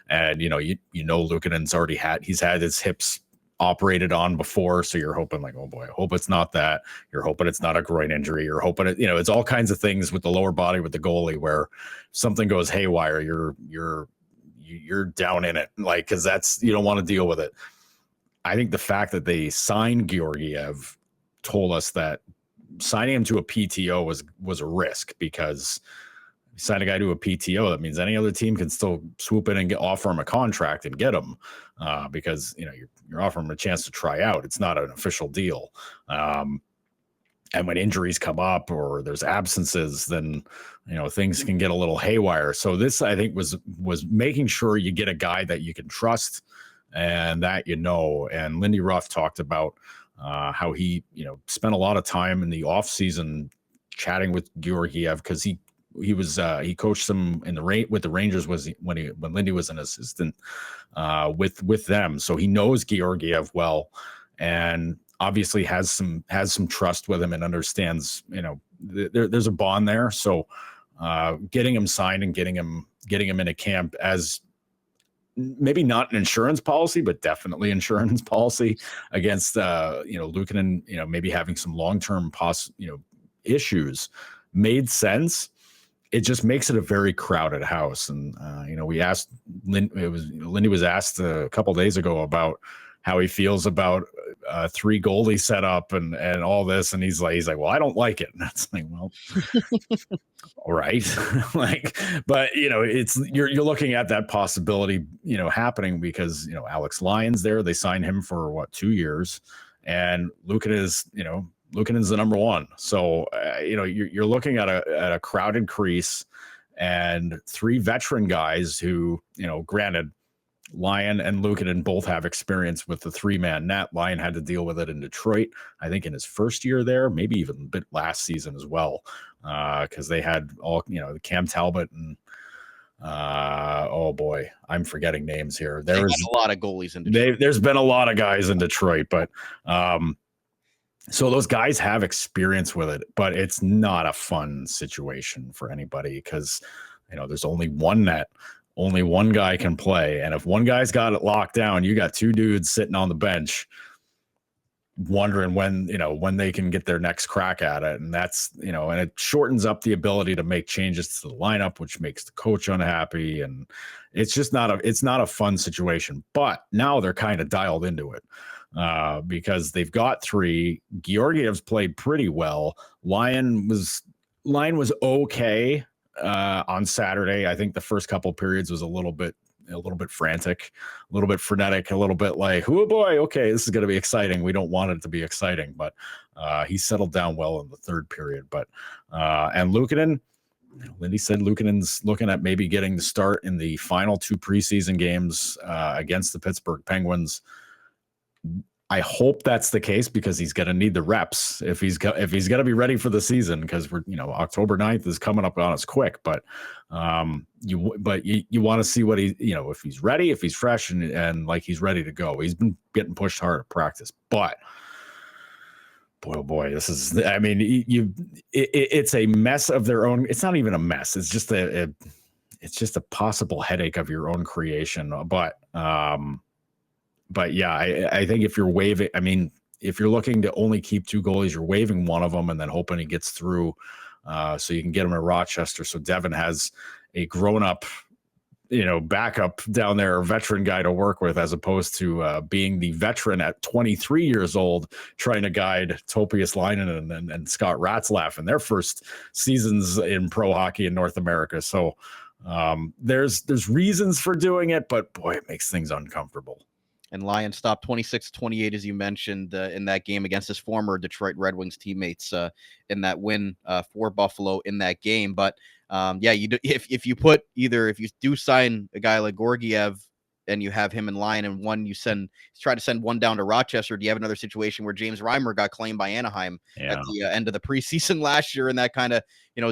Luukkonen's already he's had his hips operated on before, so you're hoping like, oh boy, I hope it's not that. You're hoping it's not a groin injury. You're hoping it's all kinds of things with the lower body with the goalie where something goes haywire, you're down in it, like, because you don't want to deal with it. I think the fact that they signed Georgiev told us that signing him to a PTO was a risk, because you sign a guy to a PTO, that means any other team can still swoop in and offer him a contract and get him, because you're offering him a chance to try out. It's not an official deal. And when injuries come up or there's absences, then things can get a little haywire. So this, I think, was making sure you get a guy that you can trust and that And Lindy Ruff talked about how he spent a lot of time in the off season chatting with Georgiev, because he coached them with the Rangers when Lindy was an assistant with them, so he knows Georgiev well, and obviously has some trust with him and understands there's a bond there. So getting him signed and getting him into camp as maybe not an insurance policy, but definitely insurance policy against Luukkonen, maybe having some long-term issues, made sense. It just makes it a very crowded house. And we asked Lindy was asked a couple days ago about how he feels about 3 goalie setup and all this, and he's like, well, I don't like it. And that's like, well, all right, but you're looking at that possibility, happening, because Alex Lyon's there. They signed him for 2 years, and Luukkonen's the number one. So you're looking at a crowded crease and 3 veteran guys who, granted, Lyon and Luukkonen both have experience with the 3-man net. Lyon had to deal with it in Detroit, I think, in his first year there, maybe even a bit last season as well, because they had all, Cam Talbot and oh boy, I'm forgetting names here. There's a lot of goalies in Detroit. There's been a lot of guys in Detroit, but so those guys have experience with it, but it's not a fun situation for anybody, because there's only one net. Only one guy can play. And if one guy's got it locked down, you got 2 dudes sitting on the bench wondering when they can get their next crack at it. And that's, and it shortens up the ability to make changes to the lineup, which makes the coach unhappy. And it's just not a fun situation. But now they're kind of dialed into it, because they've got 3. Georgiev's played pretty well. Lyon was okay. On Saturday, I think the first couple periods was a little bit frantic, a little bit frenetic, a little bit like, oh boy, okay, this is going to be exciting. We don't want it to be exciting, but he settled down well in the third period. But and Luukkonen, Lindy said Luukkonen's looking at maybe getting the start in the final 2 preseason games against the Pittsburgh Penguins. I hope that's the case, because he's going to need the reps if he's going to be ready for the season, because we're October 9th is coming up on us quick. But you want to see what if he's ready, if he's fresh and like he's ready to go. He's been getting pushed hard at practice, but boy, oh boy, this is, it's a mess of their own. It's not even a mess. It's just a possible headache of your own creation. But yeah, I think if you're if you're looking to only keep 2 goalies, you're waiving one of them and then hoping he gets through, so you can get him to Rochester. So Devin has a grown-up, backup down there, a veteran guy to work with, as opposed to being the veteran at 23 years old, trying to guide Topias Leinen and Scott Ratzlaff in their first seasons in pro hockey in North America. So there's reasons for doing it, but boy, it makes things uncomfortable. And Lions stopped 26-28, as you mentioned, in that game against his former Detroit Red Wings teammates in that win for Buffalo in that game. But yeah, if you do sign a guy like Georgiev and you have him in line, and try to send one down to Rochester, do you have another situation where James Reimer got claimed by Anaheim at the end of the preseason last year, and that kind of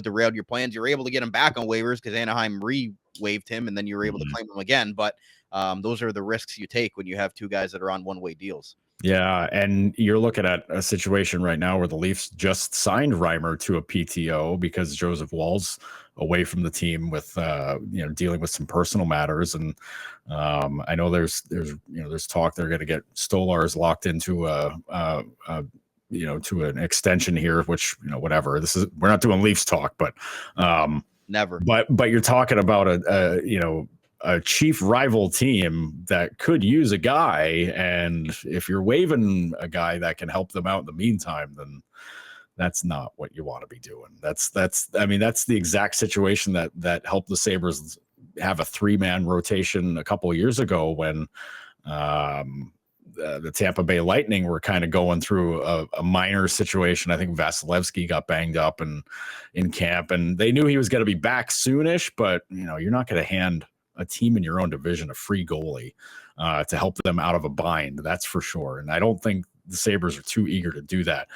derailed your plans? You're able to get him back on waivers because Anaheim waived him, and then you were able to claim him again. But those are the risks you take when you have two guys that are on one-way deals. Yeah, and you're looking at a situation right now where the Leafs just signed Reimer to a PTO because Joseph Woll's away from the team with dealing with some personal matters, and I know there's talk they're going to get Stolarz locked into to an extension here, which whatever. We're not doing Leafs talk, but never. But you're talking about a chief rival team that could use a guy, and if you're waiving a guy that can help them out in the meantime, then that's not what you want to be doing. That's the exact situation that helped the Sabres have a 3-man rotation a couple of years ago when the Tampa Bay Lightning were kind of going through a minor situation. I think Vasilevsky got banged up in camp, and they knew he was going to be back soonish, but you're not going to hand a team in your own division a free goalie to help them out of a bind. That's for sure. And I don't think the Sabres are too eager to do that.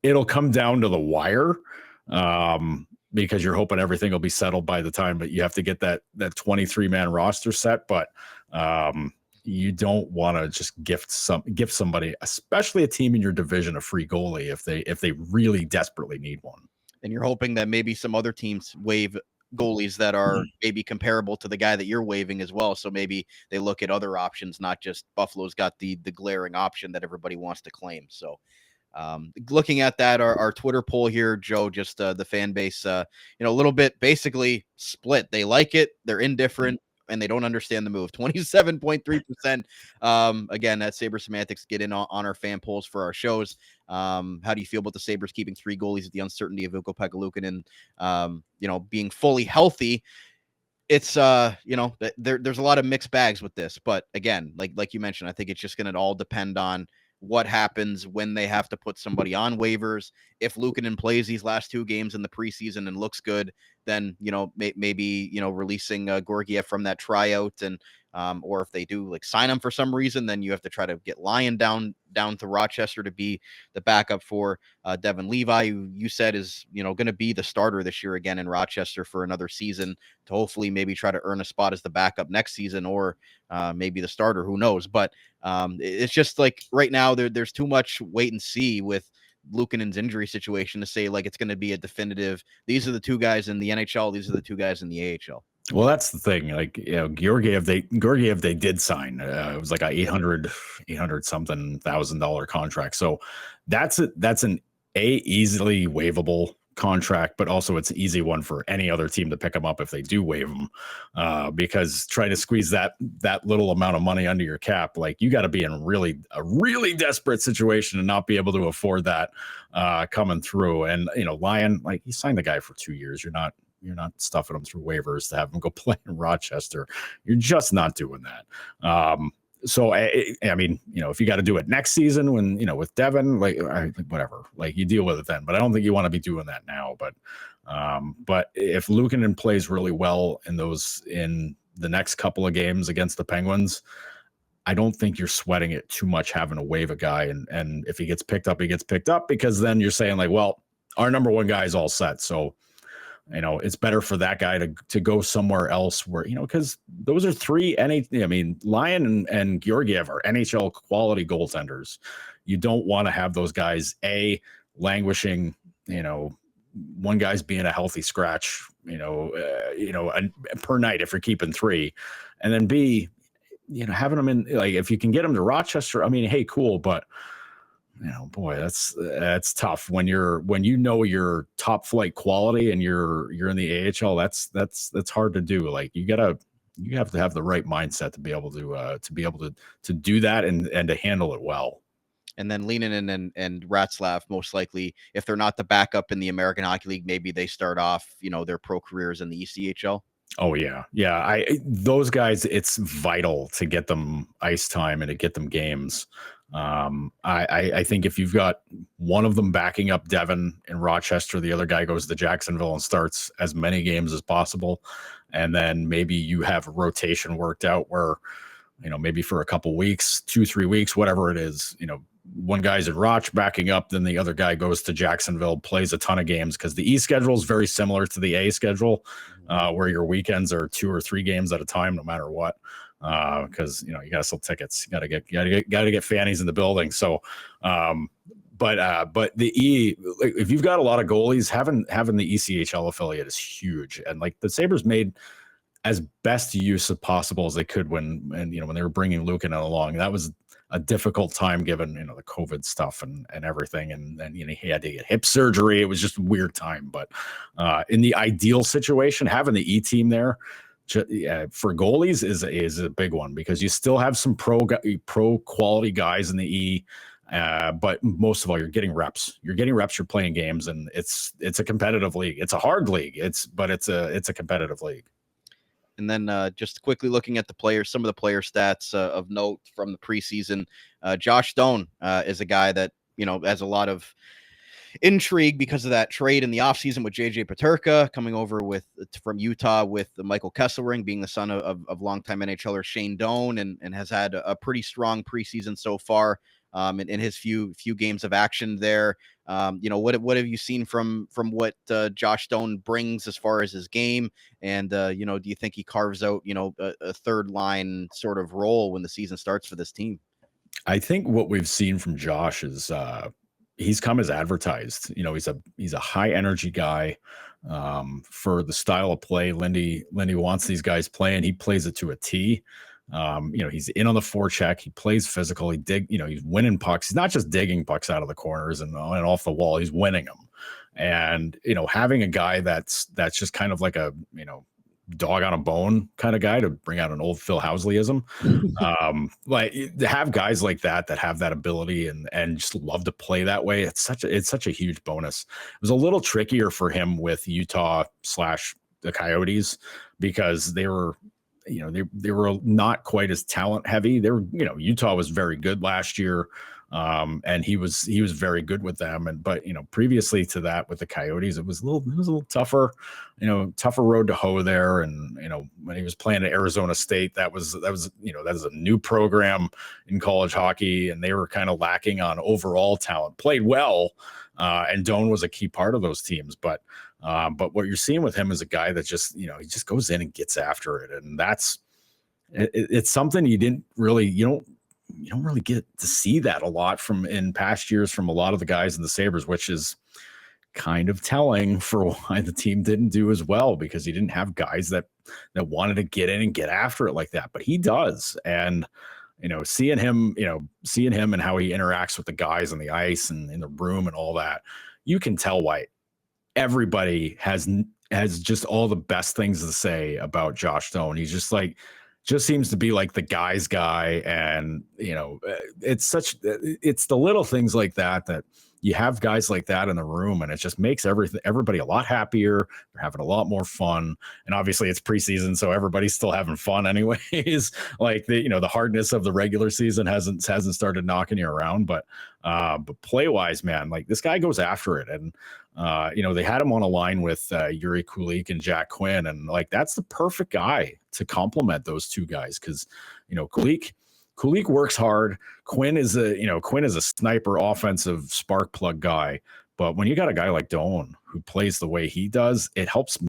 It'll come down to the wire because you're hoping everything will be settled by the time, but you have to get that 23-man roster set. But you don't want to just gift somebody, especially a team in your division, a free goalie if they really desperately need one. And you're hoping that maybe some other teams waive goalies that are maybe comparable to the guy that you're waiving as well. So maybe they look at other options, not just Buffalo's got the glaring option that everybody wants to claim. So looking at that, our Twitter poll here, Joe, just the fan base, a little bit basically split. They like it, they're indifferent, and they don't understand the move. 27.3%. Again, that Sabres Semantics get in on our fan polls for our shows. How do you feel about the Sabres keeping 3 goalies at the uncertainty of Ilko Pekka-Luukkonen being fully healthy? It's there's a lot of mixed bags with this, but again, like you mentioned, I think it's just going to all depend on what happens when they have to put somebody on waivers. If Luukkonen plays these last 2 games in the preseason and looks good, then maybe releasing Georgiev from that tryout, and or if they do sign him for some reason, then you have to try to get Lyon down to Rochester to be the backup for Devin Levi, who you said is going to be the starter this year again in Rochester for another season, to hopefully maybe try to earn a spot as the backup next season, or maybe the starter, who knows. But it's just right now there's too much wait and see with Luukkonen's injury situation to say it's going to be a definitive, these are the 2 guys in the NHL, these are the 2 guys in the AHL. Well, that's the thing. Georgiev, they did sign. It was like a $800 something $1,000 contract. So that's an easily waivable contract, but also it's an easy one for any other team to pick them up if they do waive them, because trying to squeeze that little amount of money under your cap, you got to be in a really desperate situation and not be able to afford that coming through. And Lyon, you signed the guy for 2 years. You're not stuffing them through waivers to have them go play in Rochester. You're just not doing that. So I mean, if you got to do it next season when, with Devin, whatever, you deal with it then, but I don't think you want to be doing that now. But if Luukkonen plays really well in the next couple of games against the Penguins, I don't think you're sweating it too much having to waive a guy. And if he gets picked up, he gets picked up, because then you're saying well, our number 1 guy is all set. So, it's better for that guy to go somewhere else where, because those are 3 Lyon and Georgiev are NHL quality goaltenders. You don't want to have those guys languishing, one guy's being a healthy scratch, per night if you're keeping 3, and then B, having them in, if you can get them to Rochester, I mean, hey, cool. But boy, that's tough when you're top flight quality and you're in the AHL. That's hard to do. You have to have the right mindset to be able to do that and to handle it well. And then Lehinen and Ratzlaff, most likely, if they're not the backup in the American Hockey League, maybe they start off, their pro careers in the ECHL. Oh yeah. Yeah. Those guys, it's vital to get them ice time and to get them games. I think if you've got one of them backing up Devin in Rochester, the other guy goes to Jacksonville and starts as many games as possible. And then maybe you have a rotation worked out where, maybe for a couple weeks, 2-3 weeks, whatever it is, one guy's at Roch backing up, then the other guy goes to Jacksonville, plays a ton of games, because the E schedule is very similar to the A schedule, where your weekends are 2 or 3 games at a time, no matter what. Because you got to sell tickets, got to get fannies in the building. So, but the E, if you've got a lot of goalies, having the ECHL affiliate is huge, and like the Sabres made as best use as possible as they could when they were bringing Lukin along. That was a difficult time given, the COVID stuff and everything. And then, he had to get hip surgery. It was just a weird time, but in the ideal situation, having the E team there for goalies is a big one, because you still have some pro quality guys in the E. But most of all, you're getting reps. You're playing games, and it's a competitive league. It's a hard league. It's a competitive league. And then just quickly looking at some of the player stats of note from the preseason. Josh Stone is a guy that, has a lot of intrigue because of that trade in the offseason with JJ Peterka coming over from Utah, with Michael Kesselring being the son of longtime NHLer Shane Doan, and has had a pretty strong preseason so far in his few games of action there. What have you seen from what Josh Stone brings as far as his game? And, do you think he carves out, a third line sort of role when the season starts for this team? I think what we've seen from Josh is he's come as advertised. He's a high energy guy for the style of play. Lindy wants these guys playing. He plays it to a T. He's in on the forecheck. He plays physical. He's winning pucks. He's not just digging pucks out of the corners and off the wall. He's winning them. And, having a guy that's just kind of like a, dog on a bone kind of guy, to bring out an old Phil Housleyism. Like, to have guys like that have that ability and just love to play that way. It's such a huge bonus. It was a little trickier for him with Utah / the Coyotes, because they were, they were not quite as talent heavy. They were, Utah was very good last year. And he was very good with them. But previously to that with the Coyotes, it was a little tougher, tougher road to hoe there. And, when he was playing at Arizona State, that was a new program in college hockey, and they were kind of lacking on overall talent. Played well. And Doan was a key part of those teams, but what you're seeing with him is a guy that just, he just goes in and gets after it. And it's something you don't really get to see that a lot from in past years from a lot of the guys in the Sabres, which is kind of telling for why the team didn't do as well, because he didn't have guys that wanted to get in and get after it like that, but he does. And, seeing him and how he interacts with the guys on the ice and in the room and all that, you can tell why everybody has just all the best things to say about Josh Stone. He's just seems to be like the guy's guy. And, it's the little things like that you have guys like that in the room, and it just makes everybody a lot happier. They're having a lot more fun. And obviously it's preseason, so everybody's still having fun anyways. Like the hardness of the regular season hasn't started knocking you around, but play wise, man, like this guy goes after it. And, they had him on a line with Yuri Kulik and Jack Quinn, and like that's the perfect guy to complement those two guys, because Kulik works hard. Quinn is a sniper, offensive spark plug guy. But when you got a guy like Doan who plays the way he does, it helps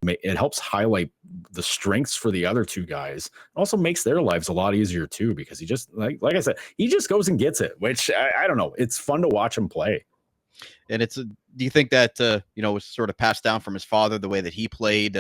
highlight the strengths for the other two guys. It also makes their lives a lot easier too, because he just like I said, he just goes and gets it, which I don't know. It's fun to watch him play. And do you think that, was sort of passed down from his father, the way that he played,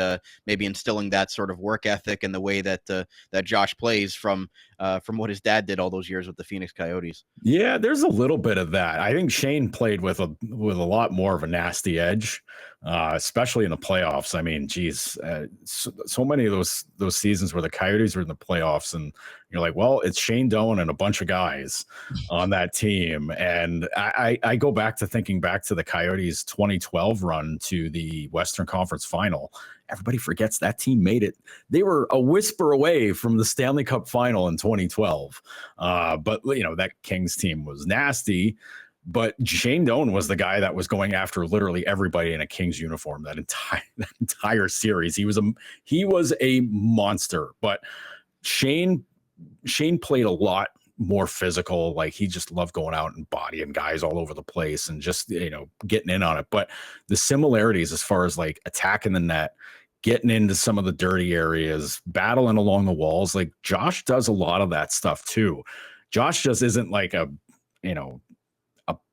maybe instilling that sort of work ethic and the way that Josh plays from what his dad did all those years with the Phoenix Coyotes? Yeah, there's a little bit of that. I think Shane played with a lot more of a nasty edge. especially in the playoffs. I mean, geez, so many of those seasons where the Coyotes were in the playoffs, and you're like, well, it's Shane Doan and a bunch of guys on that team. And I go back to thinking back to the Coyotes 2012 run to the Western Conference Final. Everybody forgets that team made it. They were a whisper away from the Stanley Cup Final in 2012. But that Kings team was nasty. But Shane Doan was the guy that was going after literally everybody in a Kings uniform that entire series. He was a monster. But Shane played a lot more physical. Like, he just loved going out and bodying guys all over the place and just getting in on it. But the similarities as far as like attacking the net, getting into some of the dirty areas, battling along the walls, like Josh does a lot of that stuff too. Josh just isn't like a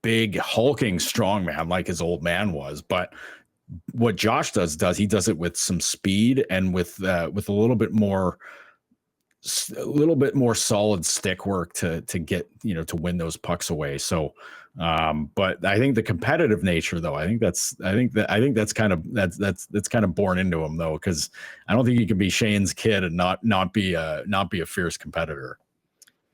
big hulking strong man like his old man was, but what Josh does he does it with some speed and with a little bit more solid stick work to get to win those pucks away. So but I think the competitive nature, though, I think that's kind of born into him, though, because I don't think you can be Shane's kid and not be a fierce competitor.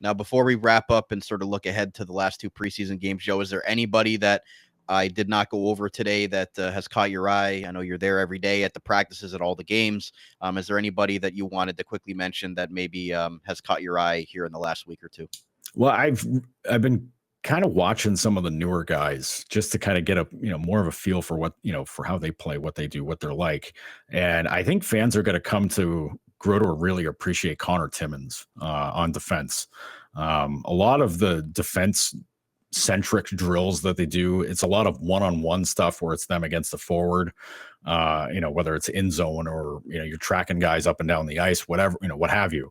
Now, before we wrap up and sort of look ahead to the last two preseason games, Joe, is there anybody that I did not go over today that has caught your eye? I know you're there every day at the practices, at all the games. Is there anybody that you wanted to quickly mention that maybe has caught your eye here in the last week or two? Well, I've been kind of watching some of the newer guys just to kind of get a more of a feel for what for how they play, what they do, what they're like, and I think fans are going to come to grow to really appreciate Connor Timmins on defense. A lot of the defense centric drills that they do, it's a lot of one-on-one stuff where it's them against the forward, whether it's in zone or you're tracking guys up and down the ice, whatever, what have you.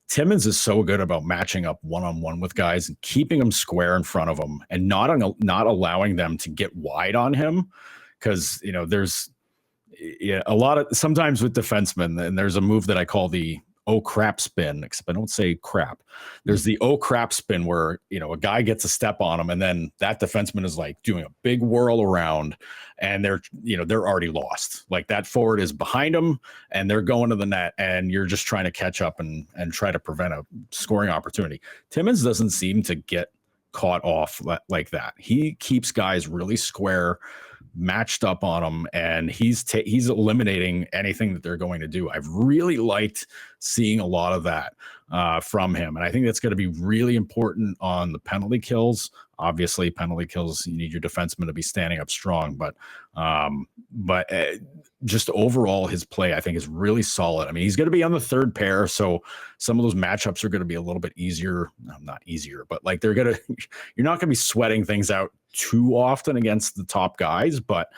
Timmins is so good about matching up one-on-one with guys and keeping them square in front of him and not allowing them to get wide on him, because there's a lot of sometimes with defensemen, and there's a move that I call the oh crap spin, except I don't say crap. There's the oh crap spin where a guy gets a step on him and then that defenseman is like doing a big whirl around and they're already lost. Like, that forward is behind them and they're going to the net and you're just trying to catch up and try to prevent a scoring opportunity. Timmins doesn't seem to get caught off like that. He keeps guys really square, matched up on them, and he's eliminating anything that they're going to do. I've really liked seeing a lot of that from him, and I think that's going to be really important on the penalty kills. Obviously, penalty kills, you need your defenseman to be standing up strong, but just overall, his play, I think, is really solid. I mean, he's going to be on the third pair, so some of those matchups are going to be a little bit easier. Not easier, but like you're not going to be sweating things out too often against the top guys, but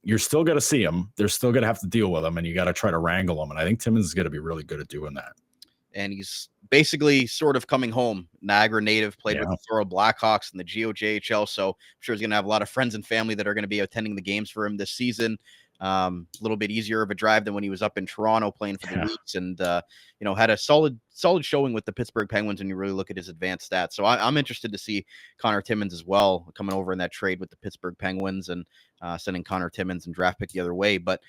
you're still going to see them. They're still going to have to deal with them, and you got to try to wrangle them. And I think Timmins is going to be really good at doing that. And he's basically sort of coming home. Niagara native, played with the Thorold Blackhawks and the GOJHL. So I'm sure he's going to have a lot of friends and family that are going to be attending the games for him this season. A little bit easier of a drive than when he was up in Toronto playing for the Leafs, and had a solid showing with the Pittsburgh Penguins when you really look at his advanced stats. So I'm interested to see Connor Timmins as well, coming over in that trade with the Pittsburgh Penguins and sending Connor Timmins and draft pick the other way. But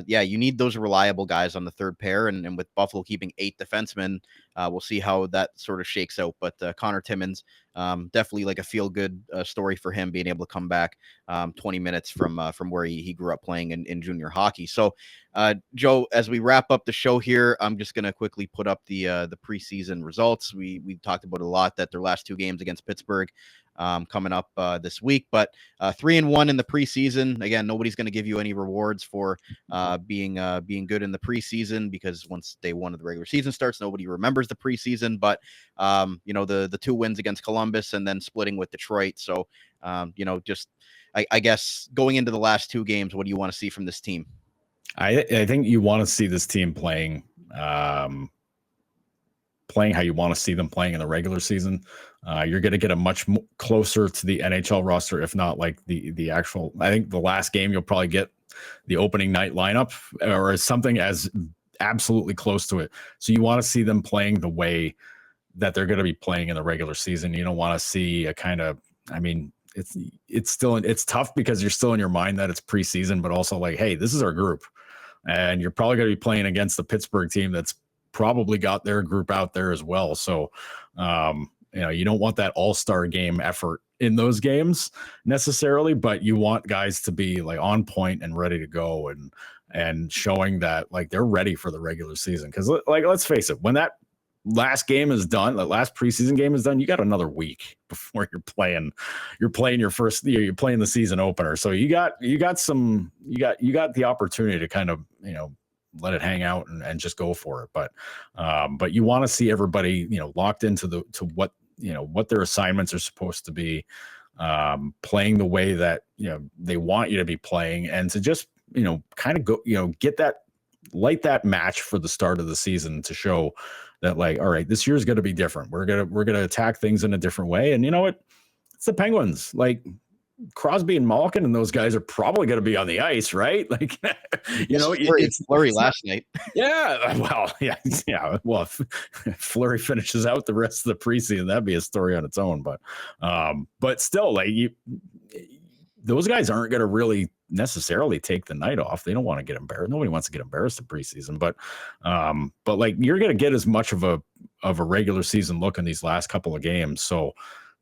you need those reliable guys on the third pair, and with Buffalo keeping 8 defensemen, we'll see how that sort of shakes out. But Connor Timmins, definitely like a feel-good story for him, being able to come back 20 minutes from where he grew up playing in junior hockey. So, Joe, as we wrap up the show here, I'm just going to quickly put up the preseason results. We talked about it a lot, that their last 2 games against Pittsburgh coming up this week, but 3-1 in the preseason. Again, nobody's going to give you any rewards for being good in the preseason, because once day 1 of the regular season starts, nobody remembers the preseason. But the 2 wins against Columbus and then splitting with Detroit. So I guess going into the last 2 games, what do you want to see from this team? I think you want to see this team playing how you want to see them playing in the regular season. You're going to get a much closer to the NHL roster, if not like the actual. I think the last game you'll probably get the opening night lineup or something as absolutely close to it. So you want to see them playing the way that they're going to be playing in the regular season. You don't want to see a kind of, it's tough because you're still in your mind that it's preseason, but also like, hey, this is our group, and you're probably going to be playing against the Pittsburgh team that's probably got their group out there as well. So, you don't want that all-star game effort in those games necessarily, but you want guys to be like on point and ready to go and showing that like they're ready for the regular season. Because like, let's face it, when that last game is done, the last preseason game is done, you got another week before you're playing your first, you're playing the season opener. So you got the opportunity to kind of, let it hang out and just go for it. But you want to see everybody, locked into what their assignments are supposed to be, playing the way that, they want you to be playing, and to just, kind of go, get that, light that match for the start of the season to show that like, all right, this year's going to be different. We're going to attack things in a different way. And you know what? It's the Penguins. Like, Crosby and Malkin and those guys are probably going to be on the ice, right? Like, it's Fleury last night. Yeah. Well, yeah. Well, if Fleury finishes out the rest of the preseason, that'd be a story on its own. But still, like, those guys aren't going to really necessarily take the night off. They don't want to get embarrassed. Nobody wants to get embarrassed in preseason, but like, you're going to get as much of a regular season look in these last couple of games. So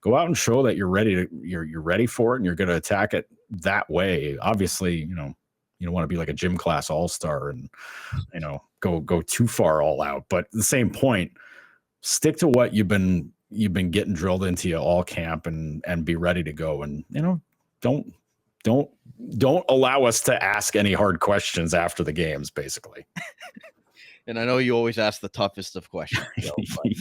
go out and show that you're ready you're ready for it, and you're going to attack it that way. Obviously, you don't want to be like a gym class all-star and, go too far all out. But at the same point, stick to what you've been getting drilled into you all camp, and be ready to go. And, don't allow us to ask any hard questions after the games, basically. And I know you always ask the toughest of questions. So,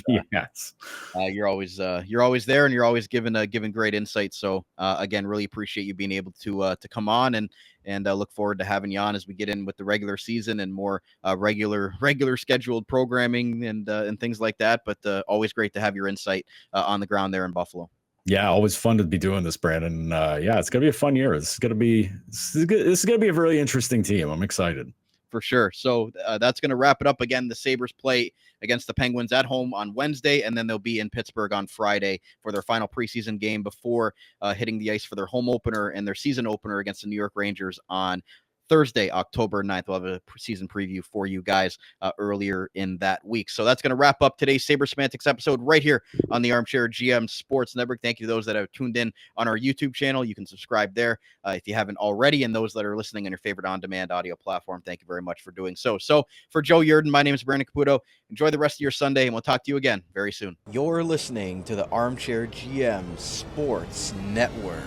but, yes, you're always there, and you're always giving great insights. So again, really appreciate you being able to come on, and look forward to having you on as we get in with the regular season and more regular scheduled programming and things like that. But always great to have your insight on the ground there in Buffalo. Yeah, always fun to be doing this, Brandon. It's gonna be a fun year. This is gonna be a really interesting team. I'm excited. For sure. So that's going to wrap it up. Again, the Sabres play against the Penguins at home on Wednesday, and then they'll be in Pittsburgh on Friday for their final preseason game before hitting the ice for their home opener and their season opener against the New York Rangers on Thursday, October 9th. We'll have a season preview for you guys earlier in that week. So that's going to wrap up today's Sabres Semantics episode right here on the Armchair GM Sports Network. Thank you to those that have tuned in on our YouTube channel. You can subscribe there if you haven't already. And those that are listening on your favorite on-demand audio platform, thank you very much for doing so. So for Joe Yerdon, my name is Brandon Caputo. Enjoy the rest of your Sunday, and we'll talk to you again very soon. You're listening to the Armchair GM Sports Network.